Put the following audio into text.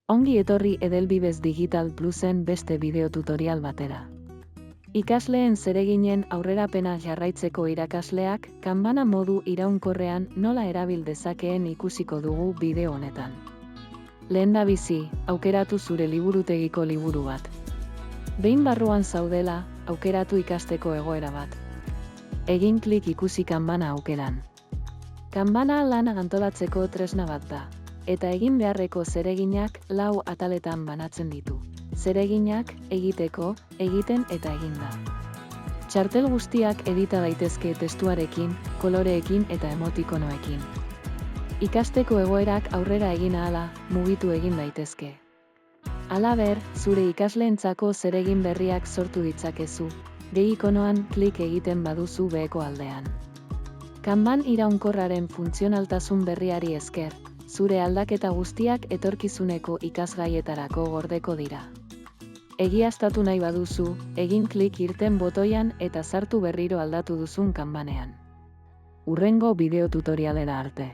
Ongi etorri Edelbibes Digital Plusen beste bideo tutorial batera. Ikasleen zereginen aurrerapena jarraitzeko irakasleak Kanbana modu iraunkorrean nola erabil dezakeen ikusiko dugu bideo honetan. Lehendabizi, aukeratu zure liburutegiko liburu bat. Behin barruan zaudela, aukeratu ikasteko egoera bat. Egin klik ikusi Kanbana aukeran. Kanbana lana antolatzeko tresna bat da. Eta egin beharreko zereginak 4 ataletan banatzen ditu. Zereginak, egiteko, egiten eta eginda. Txartel guztiak edita daitezke testuarekin, koloreekin eta emotikonoekin. Ikasteko egoerak aurrera egin ahala, mugitu egin daitezke. Halaber, zure ikasleentzako zeregin berriak sortu ditzakezu, gehi ikonoan klik egiten baduzu beheko aldean. Kanban iraunkorraren funtzionaltasun berriari esker, zure aldaketa guztiak etorkizuneko ikasgaietarako gordeko dira. Egiaztatu nahi baduzu, egin klik irten botoian eta sartu berriro aldatu duzun Kanbanean. Hurrengo bideo tutorialera arte.